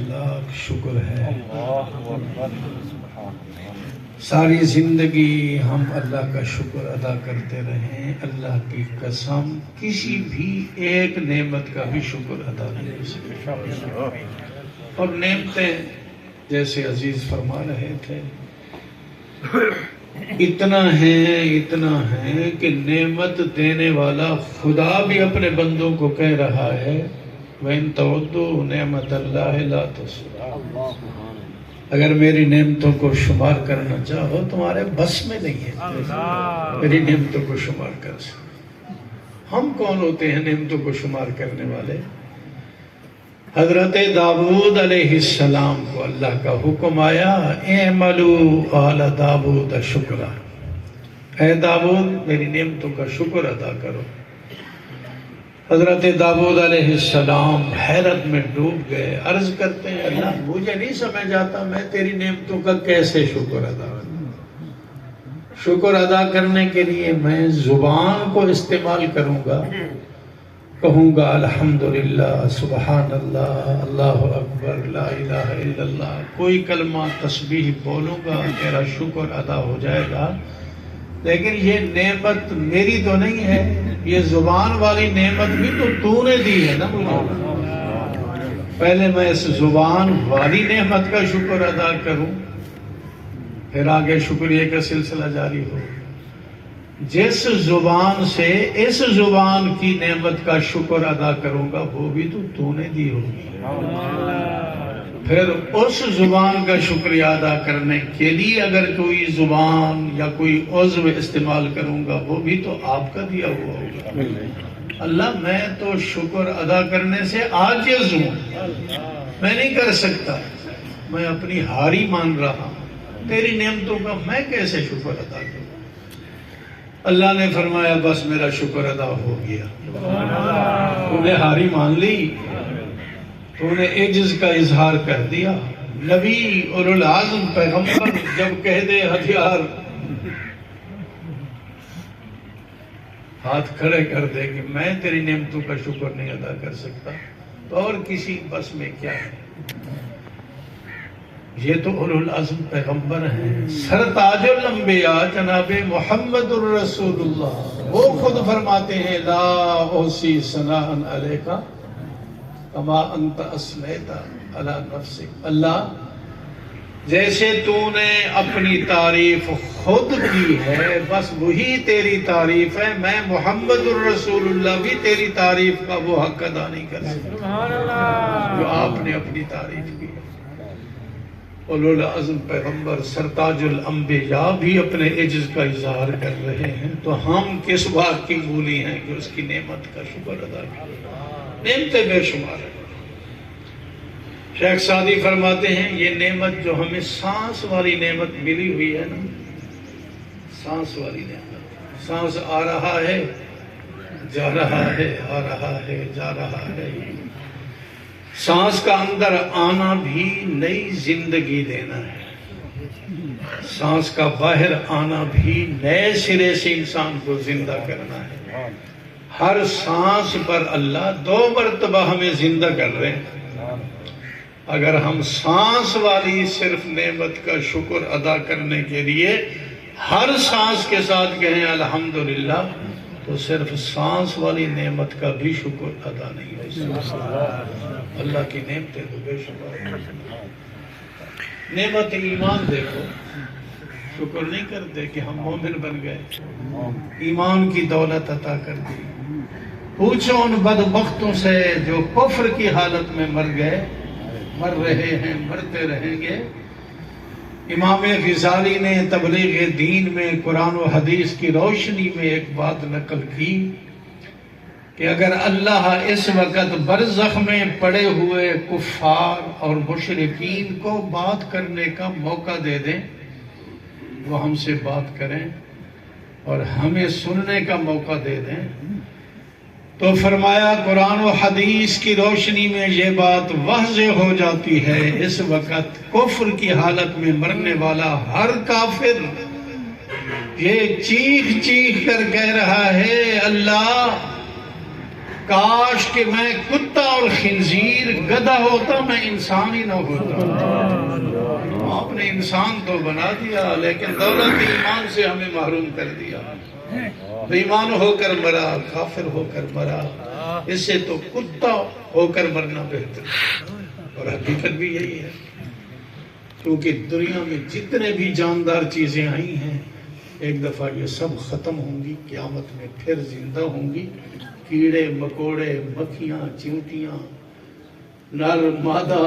لاکھ شکر ہے۔ ساری زندگی ہم اللہ کا شکر ادا کرتے رہیں، اللہ کی قسم کسی بھی ایک نعمت کا بھی شکر ادا نہیں ہو سکتا۔ اور نعمتیں جیسے عزیز فرما رہے تھے اتنا ہے کہ نعمت دینے والا خدا بھی اپنے بندوں کو کہہ رہا ہے وَإِن تَعُدُّوا نِعْمَةَ اللَّهِ لَا تُحْصُوهَا، اگر میری نعمتوں کو شمار کرنا چاہو تمہارے بس میں نہیں ہے میری نعمتوں کو شمار کر سکتے۔ ہم کون ہوتے ہیں نعمتوں کو شمار کرنے والے؟ حضرت داؤد علیہ السلام کو اللہ کا حکم آیا اعملوا آل داؤد شکرا، اے داؤد میری نعمتوں کا شکر ادا کرو۔ حضرت داؤد علیہ السلام حیرت میں ڈوب گئے، عرض کرتے ہیں اللہ مجھے نہیں سمجھ آتا میں تیری نعمتوں کا کیسے شکر ادا کروں۔ شکر ادا کرنے کے لیے میں زبان کو استعمال کروں گا، کہوں گا الحمدللہ، سبحان اللہ، اللہ اکبر، لا الہ الا اللہ، کوئی کلمہ تسبیح بولوں گا میرا شکر ادا ہو جائے گا۔ لیکن یہ نعمت میری تو نہیں ہے، یہ زبان والی نعمت بھی تو نے دی ہے نا مجھے۔ پہلے میں اس زبان والی نعمت کا شکر ادا کروں، پھر آگے شکریہ کا سلسلہ جاری ہو۔ جس زبان سے اس زبان کی نعمت کا شکر ادا کروں گا وہ بھی تو نے دی ہوگی، پھر اس زبان کا شکریہ ادا کرنے کے لیے اگر کوئی زبان یا کوئی عضو استعمال کروں گا وہ بھی تو آپ کا دیا ہوا ہوگا۔ اللہ میں تو شکر ادا کرنے سے عاجز ہوں، میں نہیں کر سکتا، میں اپنی ہاری مان رہا ہوں، تیری نعمتوں کا میں کیسے شکر ادا کروں؟ اللہ نے فرمایا بس میرا شکر ادا ہو گیا، تو نے ہاری مان لی، تو نے عجز کا اظہار کر دیا۔ نبی اولو العزم پیغمبر جب کہہ دے ہتھیار ہاتھ کھڑے کر دے کہ میں تیری نعمتوں کا شکر نہیں ادا کر سکتا تو اور کسی بس میں کیا ہے؟ یہ تو اولو العزم پیغمبر ہیں، سرتاج الانبیاء جناب محمد الرسول اللہ، وہ خود فرماتے ہیں لا اوصی ثناء علیک کما انت اثنیت علی نفسک۔ اللہ جیسے تو نے اپنی تعریف خود کی ہے بس وہی تیری تعریف ہے، میں محمد الرسول اللہ بھی تیری تعریف کا وہ حق ادا نہیں کر سکتا جو آپ نے اپنی تعریف کی ہے۔ اولو العزم پیغمبر سرتاج الانبیاء بھی اپنے عجز کا اظہار کر رہے ہیں، تو ہم کس بات کی مولی ہیں کہ اس کی نعمت کا شکر ادا کریں؟ نعمتیں بے شمار ہیں۔ شیخ سعدی فرماتے ہیں یہ نعمت جو ہمیں سانس والی نعمت ملی ہوئی ہے نا، سانس والی نعمت، سانس آ رہا ہے جا رہا ہے، آ رہا ہے جا رہا ہے، سانس کا اندر آنا بھی نئی زندگی دینا ہے، سانس کا باہر آنا بھی نئے سرے سے انسان کو زندہ کرنا ہے۔ ہر سانس پر اللہ 2 مرتبہ ہمیں زندہ کر رہے ہیں۔ اگر ہم سانس والی صرف نعمت کا شکر ادا کرنے کے لیے ہر سانس کے ساتھ کہیں الحمدللہ تو صرف سانس والی نعمت کا بھی شکر ادا نہیں ہو سکتا۔ اللہ کی نعمتیں تو بے شمار ہیں۔ نعمت ایمان دیکھو، شکر نہیں کرتے کہ ہم مومن بن گئے، ایمان کی دولت عطا کر دی۔ پوچھو ان بدبختوں سے جو کفر کی حالت میں مر گئے، مر رہے ہیں، مرتے رہیں گے۔ امام غزالی نے تبلیغ دین میں قرآن و حدیث کی روشنی میں ایک بات نقل کی کہ اگر اللہ اس وقت برزخ میں پڑے ہوئے کفار اور مشرکین کو بات کرنے کا موقع دے دیں، وہ ہم سے بات کریں اور ہمیں سننے کا موقع دے دیں، تو فرمایا قرآن و حدیث کی روشنی میں یہ بات واضح ہو جاتی ہے اس وقت کفر کی حالت میں مرنے والا ہر کافر یہ چیخ چیخ کر کہہ رہا ہے اللہ کاش کہ میں کتا اور خنزیر گدھا ہوتا، میں انسان ہی نہ ہوتا۔ آپ نے انسان تو بنا دیا لیکن دولت ایمان سے ہمیں محروم کر دیا۔ بے ایمان ہو کر مرا، کافر ہو کر مرا، اس سے تو کتا ہو کر مرنا بہتر ہے۔ اور حقیقت بھی یہی ہے، کیونکہ دنیا میں جتنے بھی جاندار چیزیں آئی ہیں ایک دفعہ یہ سب ختم ہوں گی، قیامت میں پھر زندہ ہوں گی۔ کیڑے مکوڑے، مکھیاں، چیونٹیاں، نر مادہ،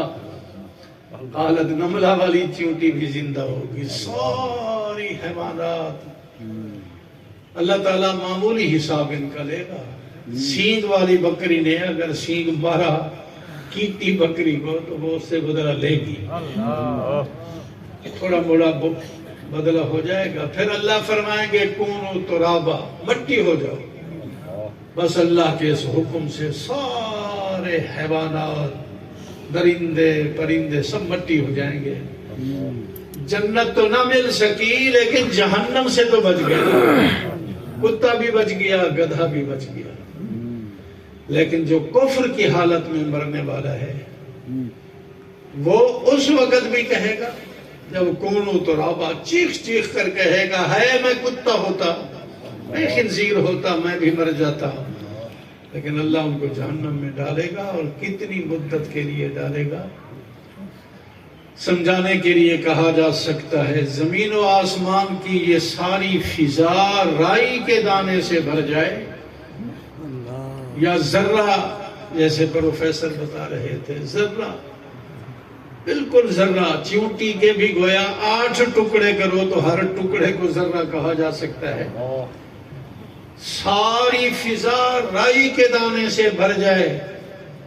حالت نملہ والی چیونٹی بھی زندہ ہوگی، ساری حیوانات۔ اللہ تعالیٰ معمولی حساب ان کا لے گا۔ سینگ والی بکری نے اگر سینگ مارا کیتی بکری کو تو وہ اس سے بدلہ لے گی، تھوڑا موڑا بدلہ ہو جائے گا۔ پھر اللہ فرمائیں گے کونوا ترابا، مٹی ہو جاؤ۔ بس اللہ کے اس حکم سے سارے حیوانات، درندے پرندے سب مٹی ہو جائیں گے۔ جنت تو نہ مل سکی لیکن جہنم سے تو بچ گیا، کتا بھی بچ گیا، گدھا بھی بچ گیا۔ لیکن جو کفر کی حالت میں مرنے والا ہے وہ اس وقت بھی کہے گا جب کونوا ترابا، چیخ چیخ کر کہے گا ہے میں کتا ہوتا، میں خنزیر ہوتا، میں بھی مر جاتا۔ لیکن اللہ ان کو جہنم میں ڈالے گا، اور کتنی مدت کے لیے ڈالے گا سمجھانے کے لیے کہا جا سکتا ہے زمین و آسمان کی یہ ساری فضا رائی کے دانے سے بھر جائے، یا ذرہ، جیسے پروفیسر بتا رہے تھے، ذرہ، بالکل ذرہ، چیونٹی کے بھی گویا 8 ٹکڑے کرو تو ہر ٹکڑے کو ذرہ کہا جا سکتا ہے۔ ساری فضا رائی کے دانے سے بھر جائے،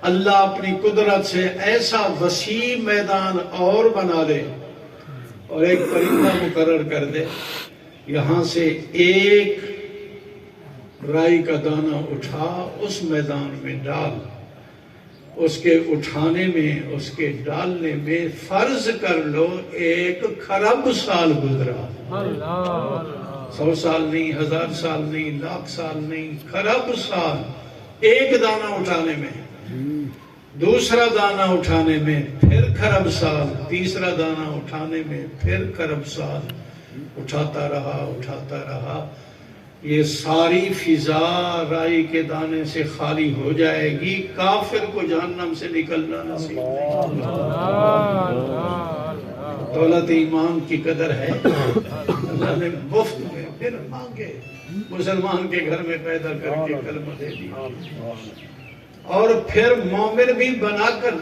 اللہ اپنی قدرت سے ایسا وسیع میدان اور بنا دے اور ایک پرندہ مقرر کر دے، یہاں سے ایک رائی کا دانہ اٹھا اس میدان میں ڈال، اس کے اٹھانے میں، اس کے ڈالنے میں فرض کر لو 1 خراب سال گزرا، 100 سال نہیں، 1000 سال نہیں، لاکھ سال نہیں، خراب سال ایک دانہ اٹھانے میں، دوسرا دانہ اٹھانے میں پھر خراب سال، تیسرا دانہ اٹھانے میں پھر خراب سال، اٹھاتا رہا۔ یہ ساری فضا رائی کے دانے سے خالی ہو جائے گی، کافر کو جہنم سے نکلنا نصیب نہیں۔ دولت ایمان کی قدر ہے، اللہ نے مفت میں پھر مانگے، مسلمان کے گھر میں پیدا کر کے کلمہ دے دیا، اور پھر مومن بھی بنا کر،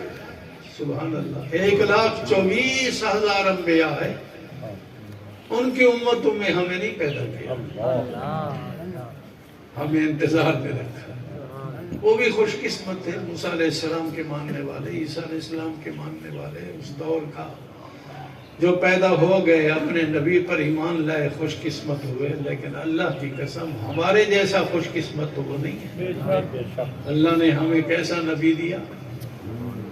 سبحان اللہ، 1,24,000 انبیاء ہے، ان کی امتوں میں ہمیں نہیں پیدا کیا، ہمیں انتظار میں رکھا۔ وہ بھی خوش قسمت تھے، موسیٰ علیہ السلام کے ماننے والے، عیسیٰ علیہ السلام کے ماننے والے، اس دور کا جو پیدا ہو گئے، اپنے نبی پر ایمان لائے، خوش قسمت ہوئے۔ لیکن اللہ کی قسم ہمارے جیسا خوش قسمت تو وہ نہیں ہے۔ اللہ نے ہمیں کیسا نبی دیا،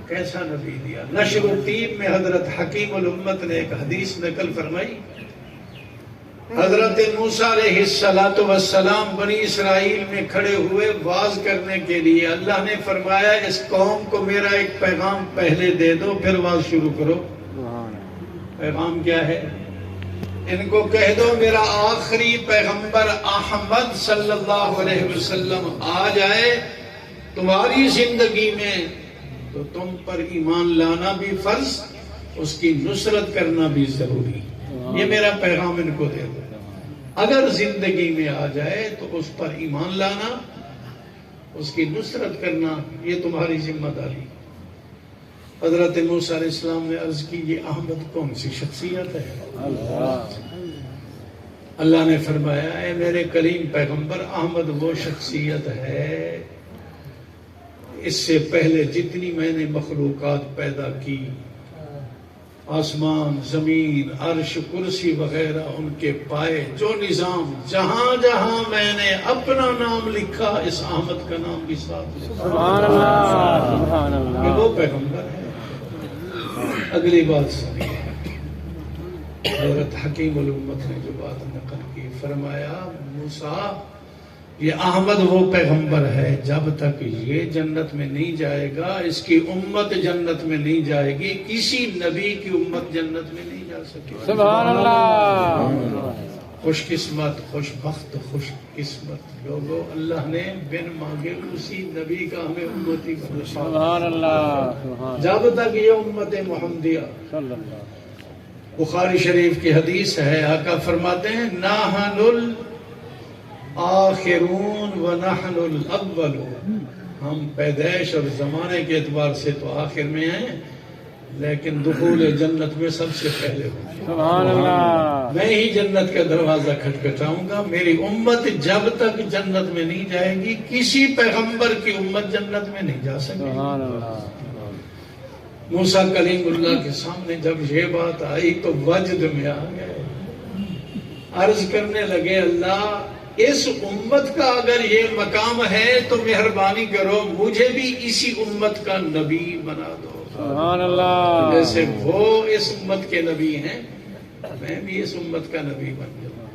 کیسا نبی دیا۔ نشر الطیب میں حضرت حکیم الامت نے ایک حدیث نقل فرمائی، حضرت موسیٰ علیہ السلام بنی اسرائیل میں کھڑے ہوئے واز کرنے کے لیے، اللہ نے فرمایا اس قوم کو میرا ایک پیغام پہلے دے دو پھر واز شروع کرو۔ پیغام کیا ہے؟ ان کو کہہ دو میرا آخری پیغمبر احمد صلی اللہ علیہ وسلم آ جائے تمہاری زندگی میں تو تم پر ایمان لانا بھی فرض، اس کی نصرت کرنا بھی ضروری۔ یہ میرا پیغام ان کو دے دو، اگر زندگی میں آ جائے تو اس پر ایمان لانا، اس کی نصرت کرنا، یہ تمہاری ذمہ داری۔ حضرت موسیٰ علیہ السلام نے عرض کی یہ احمد کون سی شخصیت ہے؟ اللہ نے فرمایا اے میرے کریم پیغمبر، احمد وہ شخصیت ہے اس سے پہلے جتنی میں نے مخلوقات پیدا کی، آسمان، زمین، عرش، کرسی وغیرہ، ان کے پائے، جو نظام، جہاں جہاں میں نے اپنا نام لکھا اس احمد کا نام بھی ساتھ لکھا۔ سبحان اللہ، سبحان اللہ، یہ وہ پیغمبر ہے۔ اگلی بات سنیے، حضرت حکیم الامت نے جو بات نقل کی، فرمایا موسیٰ یہ احمد وہ پیغمبر ہے، جب تک یہ جنت میں نہیں جائے گا اس کی امت جنت میں نہیں جائے گی، کسی نبی کی امت جنت میں نہیں جا سکے۔ سبحان اللہ۔ خوش قسمت، خوش بخت، خوش قسمت لوگوں، اللہ نے بن مانگے اسی نبی کا ہمیں امتی بنا۔ سبحان اللہ۔ جب تک یہ امت محمدیہ، صلی اللہ۔ بخاری شریف کی حدیث ہے، آقا فرماتے ہیں نحن الآخرون و نحن الاولون، ہم پیدائش اور زمانے کے اعتبار سے تو آخر میں ہیں لیکن دخول جنت میں سب سے پہلے ہوں گے۔ سبحان اللہ۔ میں ہی جنت کا دروازہ کھٹکھٹاؤں گا، میری امت جب تک جنت میں نہیں جائے گی کسی پیغمبر کی امت جنت میں نہیں جا سکے۔ سبحان اللہ۔ موسیٰ کلیم اللہ کے سامنے جب یہ بات آئی تو وجد میں آ گئے، عرض کرنے لگے اللہ اس امت کا اگر یہ مقام ہے تو مہربانی کرو مجھے بھی اسی امت کا نبی بنا دو۔ سبحان اللہ۔ جیسے وہ اس امت کے نبی ہیں میں بھی اس امت کا نبی بن جاؤں۔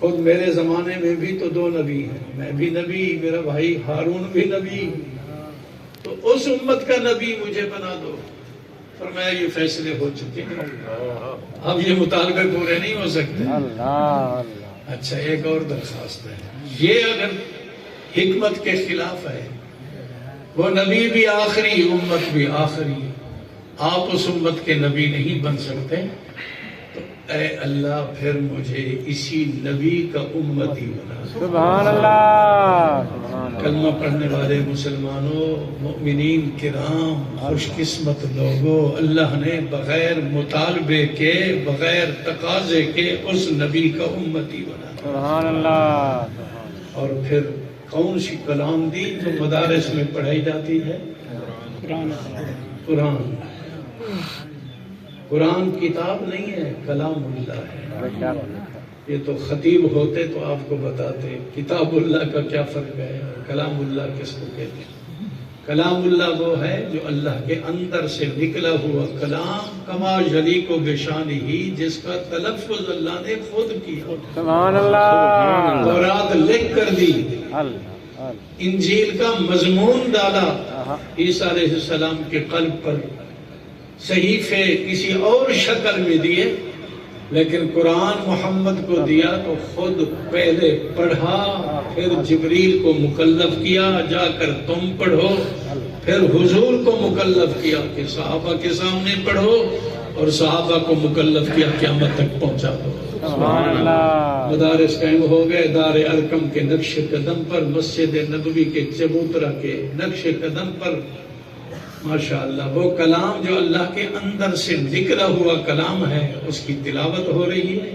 خود میرے زمانے میں بھی تو دو نبی ہیں، میں بھی نبی، میرا بھائی ہارون بھی نبی، تو اس امت کا نبی مجھے بنا دو۔ فرمایا یہ فیصلے ہو چکے ہیں، اب یہ مطالبے پورے نہیں ہو سکتے۔ اللہ۔ اچھا ایک اور درخواست ہے، یہ اگر حکمت کے خلاف ہے، وہ نبی بھی آخری امت بھی آخری، آپ اس امت کے نبی نہیں بن سکتے، تو اے اللہ پھر مجھے اسی نبی کا امتی بنا دو۔ سبحان اللہ۔ کلمہ پڑھنے والے مسلمانوں، مؤمنین کرام، خوش قسمت لوگوں، اللہ نے بغیر مطالبے کے، بغیر تقاضے کے اس نبی کا امتی بنا دیا۔ سبحان اللہ۔ اور پھر کون سی کلام دی جو مدارس میں پڑھائی جاتی ہے؟ قرآن۔ قرآن کتاب نہیں ہے، کلام اللہ ہے۔ یہ تو خطیب ہوتے تو آپ کو بتاتے کتاب اللہ کا کیا فرق ہے اور کلام اللہ کس کو کہتے ہیں۔ کلام اللہ وہ ہے جو اللہ کے اندر سے نکلا ہوا کلام، کما یلیق بشانہ، جس کا تلفظ اللہ نے خود کیا۔ سبحان اللہ۔ تورات لکھ کر دی، انجیل کا مضمون ڈالا عیسیٰ علیہ السلام کے قلب پر، صحیفے کسی اور شکل میں دیے، لیکن قرآن محمد کو دیا تو خود پہلے پڑھا، پھر جبریل کو مکلف کیا جا کر تم پڑھو، پھر حضور کو مکلف کیا کہ صحابہ کے سامنے پڑھو، اور صحابہ کو مکلف کیا قیامت تک پہنچا دو۔ سبحان اللہ۔ مدارس قائم ہو گئے دار ارقم کے نقش قدم پر، مسجد نبوی کے چبوترا کے نقش قدم پر، ماشاءاللہ وہ کلام جو اللہ کے اندر سے نکلا ہوا کلام ہے اس کی تلاوت ہو رہی ہے،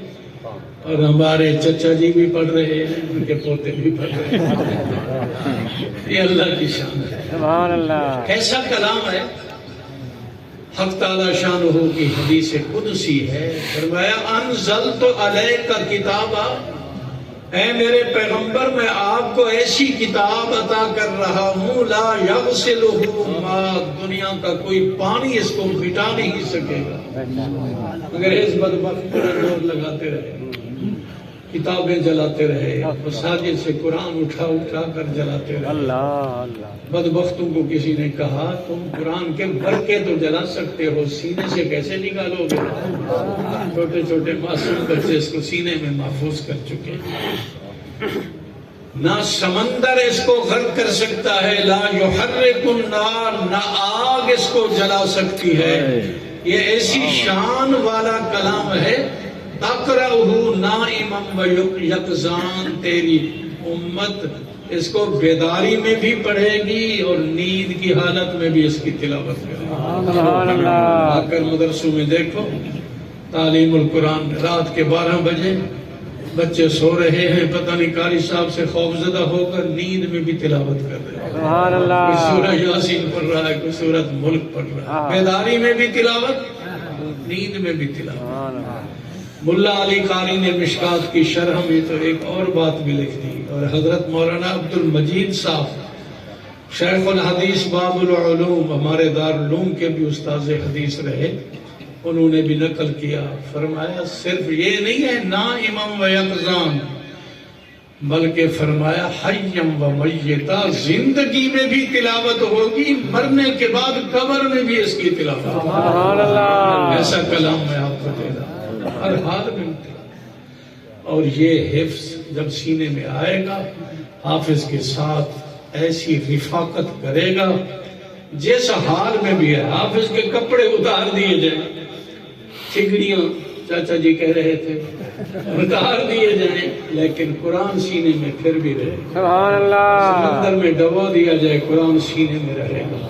اور ہمارے چچا جی بھی پڑھ رہے ہیں، ان کے پوتے بھی پڑھ رہے ہیں۔ یہ اللہ کی شان ہے۔ سبحان اللہ۔ کیسا کلام ہے؟ حق تعالی شانہ کی حدیث قدسی ہے، فرمایا انزلت علیک کتابا، اے میرے پیغمبر میں آپ کو ایسی کتاب عطا کر رہا ہوں لا یغسلہ ماء، دنیا کا کوئی پانی اس کو مٹا نہیں سکے گا۔ اگر اس بدبخت پر زور لگاتے رہے، کتابیں جلاتے رہے، مساجد سے قرآن اٹھا اٹھا کر جلاتے رہے، اللہ۔ بدبختوں کو کسی نے کہا تم قرآن کے برقے تو جلا سکتے ہو، سینے سے کیسے نکالو گے؟ چھوٹے چھوٹے معصوم بچے اس کو سینے میں محفوظ کر چکے ہیں۔ نہ سمندر اس کو غرق کر سکتا ہے، لا یحرک النار، نہ آگ اس کو جلا سکتی ہے۔ یہ ایسی شان والا کلام ہے، تقرأہ نائما و یقظان، تیری امت اس کو بیداری میں بھی پڑھے گی اور نیند کی حالت میں بھی اس کی تلاوت کرے گی۔ آ کر مدرسوں میں دیکھو تعلیم القرآن، رات کے 12 بجے بچے سو رہے ہیں، پتہ نہیں قاری صاحب سے خوفزدہ ہو کر نیند میں بھی تلاوت کر رہے ہیں، کوئی سورہ یاسین پڑھ رہا ہے، کوئی سورۃ ملک پڑھ رہا ہے، بیداری میں بھی تلاوت، نیند میں بھی تلاوت۔ ملا علی قاری نے مشکات کی شرح میں تو ایک اور بات بھی لکھ دی، اور حضرت مولانا عبد المجید صاحب شیخ الحدیث باب العلوم، ہمارے دارالعلوم کے بھی استاذ حدیث رہے، انہوں نے بھی نقل کیا، فرمایا صرف یہ نہیں ہے نائما و یقظان، بلکہ فرمایا حیم و میتا، زندگی میں بھی تلاوت ہوگی، مرنے کے بعد قبر میں بھی اس کی تلاوت ہوگی۔ سبحان اللہ، ایسا کلام میں آپ کو دے رہا ہوں، ہر حال میں تلاوت۔ اور یہ حفظ جب سینے میں آئے گا، حافظ کے ساتھ ایسی رفاقت کرے گا جیسا حال میں بھی ہے۔ حافظ کے کپڑے اتار دیے جائیں، ٹھگڑیاں چاچا جی کہہ رہے تھے اتار دیے جائیں، لیکن قرآن سینے میں پھر بھی رہے گا۔ سبحان اللہ، سمندر میں ڈبو دیا جائے، قرآن سینے میں رہے گا۔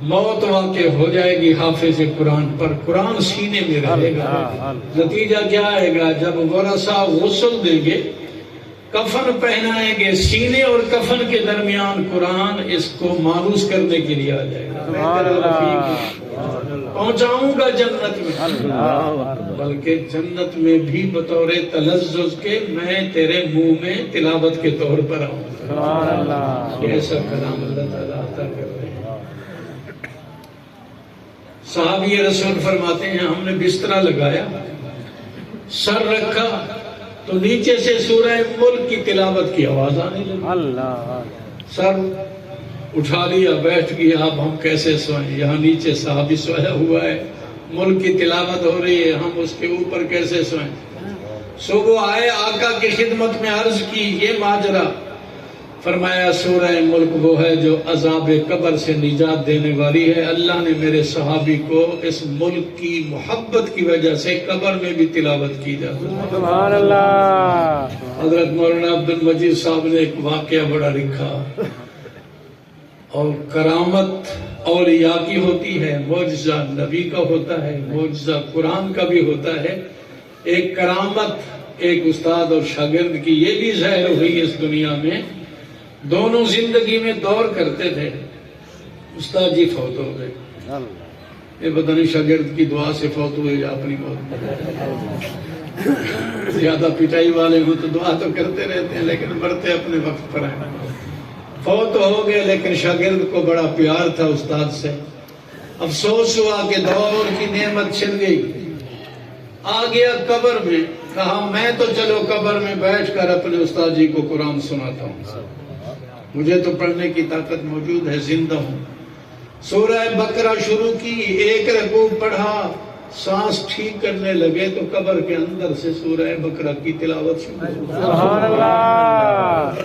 موت واقع ہو جائے گی حافظ قرآن پر، قرآن سینے میں رہے گا۔ نتیجہ کیا آئے گا؟ جب ورثہ غسل دیں گے، کفن پہنائیں گے، سینے اور کفن کے درمیان قرآن اس کو مانوس کرنے کے لیے آ جائے گا۔ سبحان اللہ، پہنچاؤں گا جنت میں، بلکہ جنت میں بھی بطور تلذذ کے میں تیرے منہ میں تلاوت کے طور پر آؤں گا۔ سبحان اللہ، ایسا کلام اللہ تعالیٰ عطا کر رہے ہیں۔ صحابی رسول فرماتے ہیں ہم نے بستر لگایا، سر رکھا تو نیچے سے سورہ ملک کی تلاوت کی آواز آنے لگی۔ اللہ، سر اٹھا لیا، بیٹھ گیا، اب ہم کیسے سوئیں؟ یہاں نیچے صحابی سویا ہوا ہے، ملک کی تلاوت ہو رہی ہے، ہم اس کے اوپر کیسے سوئیں؟ صبح آئے، آقا کی خدمت میں عرض کی یہ ماجرا، فرمایا سورہ ملک وہ ہے جو عذاب قبر سے نجات دینے والی ہے۔ اللہ نے میرے صحابی کو اس ملک کی محبت کی وجہ سے قبر میں بھی تلاوت کی جاتی ہے۔ سبحان اللہ، حضرت مولانا عبد المجید صاحب نے ایک واقعہ بڑا لکھا، اور کرامت اولیاء کی ہوتی ہے، معجزہ نبی کا ہوتا ہے، معجزہ قرآن کا بھی ہوتا ہے۔ ایک کرامت ایک استاد اور شاگرد کی یہ بھی ظاہر ہوئی اس دنیا میں، دونوں زندگی میں دور کرتے تھے، استاد جی فوت ہو گئے، یہ پتہ نہیں شاگرد کی دعا سے فوت ہوئے یا اپنی موت، زیادہ پٹائی والے ہوں تو دعا تو کرتے رہتے ہیں لیکن مرتے اپنے وقت پر ہیں۔ فوت ہو گئے، لیکن شاگرد کو بڑا پیار تھا استاد سے، افسوس ہوا کہ دور کی نعمت چھن گئی، آ گیا قبر میں، کہا میں تو چلو قبر میں بیٹھ کر اپنے استاد جی کو قرآن سناتا ہوں، مجھے تو پڑھنے کی طاقت موجود ہے، زندہ ہوں۔ سورہ بقرہ شروع کی، ایک رکوع پڑھا، سانس ٹھیک کرنے لگے تو قبر کے اندر سے سورہ بقرہ کی تلاوت شروع ہوئی۔ سبحان اللہ،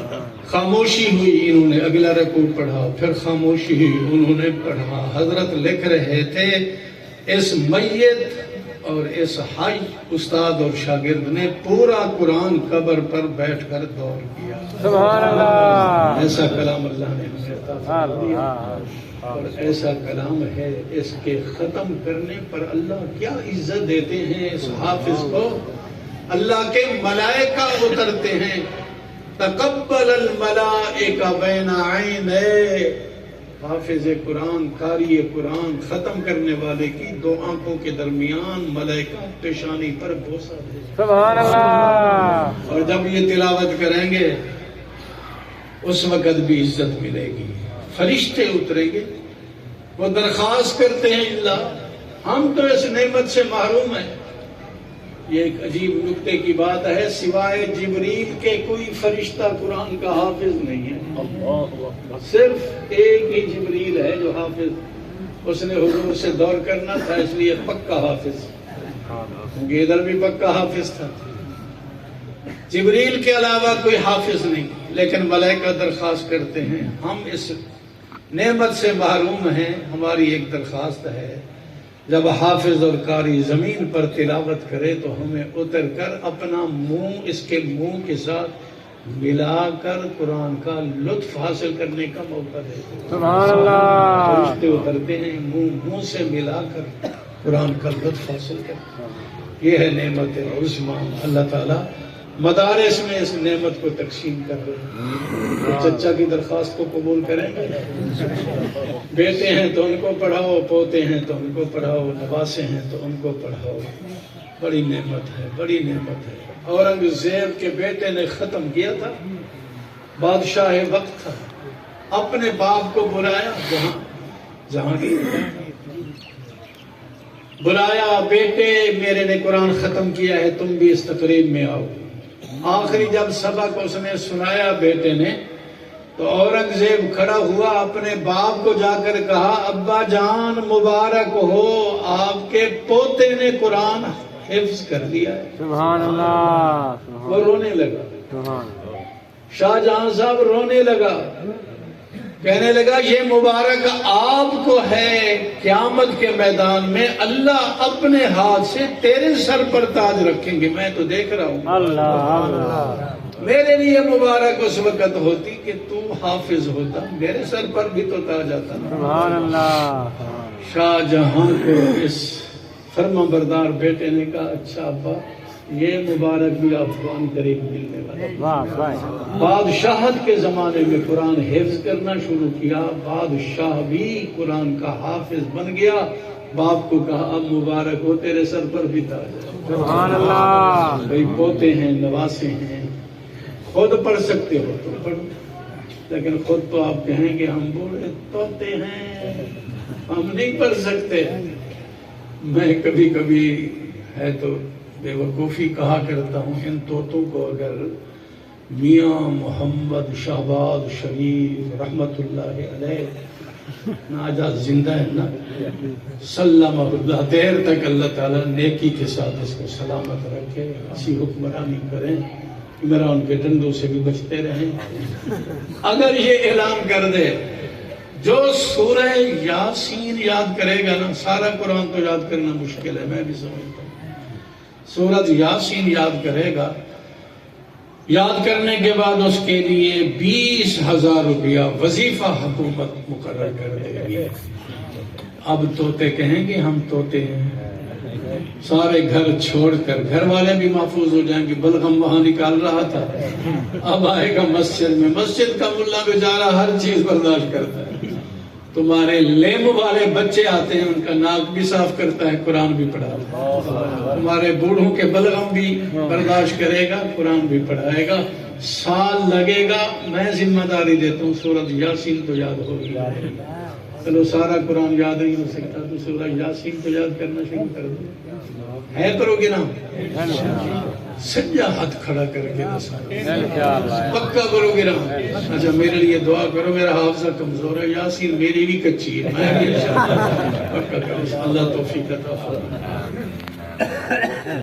خاموشی ہوئی، انہوں نے اگلا رکوع پڑھا، پھر خاموشی ہوئی، انہوں نے پڑھا۔ حضرت لکھ رہے تھے اس میت اور اس حی استاد اور شاگرد نے پورا قرآن قبر پر بیٹھ کر دور کیا۔ سبحان اللہ، ایسا کلام اللہ نے ہمیں عطا فرمایا، اور ایسا کلام ہے، اس کے ختم کرنے پر اللہ کیا عزت دیتے ہیں اس حافظ کو۔ اللہ کے ملائکہ اترتے ہیں، تقبل الملائکہ بین عینے، حافظ قرآن، قاری قرآن ختم کرنے والے کی دو آنکھوں کے درمیان ملائکہ پیشانی پر بوسہ دے۔ سبحان اللہ، اور جب یہ تلاوت کریں گے اس وقت بھی عزت ملے گی، فرشتے اتریں گے، وہ درخواست کرتے ہیں اللہ ہم تو اس نعمت سے محروم ہیں۔ یہ ایک عجیب نکتے کی بات ہے، سوائے جبریل کے کوئی فرشتہ قرآن کا حافظ نہیں ہے، صرف ایک ہی جبریل ہے جو حافظ، اس نے حضور سے دور کرنا تھا اس لیے پکا حافظ، کیونکہ ادھر بھی پکا حافظ تھا۔ جبریل کے علاوہ کوئی حافظ نہیں، لیکن ملائکہ درخواست کرتے ہیں ہم اس نعمت سے محروم ہیں، ہماری ایک درخواست ہے جب حافظ اور قاری زمین پر تلاوت کرے تو ہمیں اتر کر اپنا منہ اس کے منہ کے ساتھ ملا کر قرآن کا لطف حاصل کرنے کا موقع دے۔ سبحان اللہ، فرشتے اترتے ہیں، منہ سے ملا کر قرآن کا لطف حاصل کرتے، یہ ہے نعمت عظمیٰ۔ اللہ تعالیٰ مدارس میں اس نعمت کو تقسیم کر رہے ہیں، چچا کی درخواست کو قبول کریں گے، بیٹے ہیں تو ان کو پڑھاؤ، پوتے ہیں تو ان کو پڑھاؤ، نواسے ہیں تو ان کو پڑھاؤ، بڑی نعمت ہے، بڑی نعمت ہے۔ اورنگزیب کے بیٹے نے ختم کیا تھا، بادشاہ وقت تھا، اپنے باپ کو بلایا، جہانگیر بلایا، بیٹے میرے نے قرآن ختم کیا ہے، تم بھی اس تقریب میں آؤ۔ آخری جب سبق اس نے سنایا بیٹے نے تو اورنگزیب کھڑا ہوا، اپنے باپ کو جا کر کہا ابا جان مبارک ہو، آپ کے پوتے نے قرآن حفظ کر لیا ہے۔ سبحان اللہ، وہ رونے لگا، سبحان اللہ، شاہ جہاں صاحب رونے لگا، کہنے لگا یہ مبارک آپ کو ہے، قیامت کے میدان میں اللہ اپنے ہاتھ سے تیرے سر پر تاج رکھیں گے، میں تو دیکھ رہا ہوں۔ اللہ اللہ، میرے لیے مبارک اس وقت ہوتی کہ تو حافظ ہوتا، میرے سر پر بھی تو تاج آتا نا۔ سبحان اللہ، شاہ جہاں کو اس فرما بردار بیٹے نے کہا اچھا ابا یہ مبارک بھی آپ قرآن کریم ملنے والا۔ واہ واہ، بادشاہت کے زمانے میں قرآن حفظ کرنا شروع کیا، بادشاہ بھی قرآن کا حافظ بن گیا، باپ کو کہا اب مبارک ہو تیرے سر پر بھی تاج ہے۔ سبحان اللہ، بھائی پوتے ہیں، نواسے ہیں، خود پڑھ سکتے ہو تو پڑھو، لیکن خود تو آپ کہیں گے ہم بوڑھے طوطے ہیں، ہم نہیں پڑھ سکتے۔ میں کبھی کبھی ہے تو بے وقوفی کہا کرتا ہوں ان طوطوں کو اگر میاں محمد شہباز شریف رحمت اللہ علیہ ناجات زندہ ہے نا، سلامہ اللہ، دیر تک اللہ تعالیٰ نیکی کے ساتھ اس کو سلامت رکھے، اچھی حکمرانی کریں، میرا ان کے ڈنڈوں سے بھی بچتے رہیں۔ اگر یہ اعلان کر دے جو سورہ یاسین یاد کرے گا نا، سارا قرآن تو یاد کرنا مشکل ہے، میں بھی سمجھتا ہوں، سورۃ یاسین یاد کرے گا، یاد کرنے کے بعد اس کے لیے 20,000 روپیہ وظیفہ حکومت مقرر کر دے گی۔ اب طوطے کہیں گے ہم طوطے ہیں، سارے گھر چھوڑ کر، گھر والے بھی محفوظ ہو جائیں گے، بلغم وہاں نکال رہا تھا، اب آئے گا مسجد میں، مسجد کا ملا بیچارہ ہر چیز برداشت کرتا ہے، تمہارے لیمب والے بچے آتے ہیں ان کا ناک بھی صاف کرتا ہے، قرآن بھی پڑھاتا ہے، تمہارے بوڑھوں کے بلغم بھی برداشت کرے گا، قرآن بھی پڑھائے گا، سال لگے گا، میں ذمہ داری دیتا ہوں سورۃ یاسین تو یاد ہوگی۔ چلو سارا قرآن یاد نہیں ہو سکتا تو سورۃ یاسین تو یاد کرنا شروع کر دو، ہے کرو گے نا؟ سجا ہاتھ کھڑا کر کے پکا کرو گے نا؟ اچھا میرے لیے دعا کرو، میرا حافظہ کمزور ہے، یاسین میری بھی کچی ہے، میں بھی پکا کروں، اللہ توفیق عطا فرمائے۔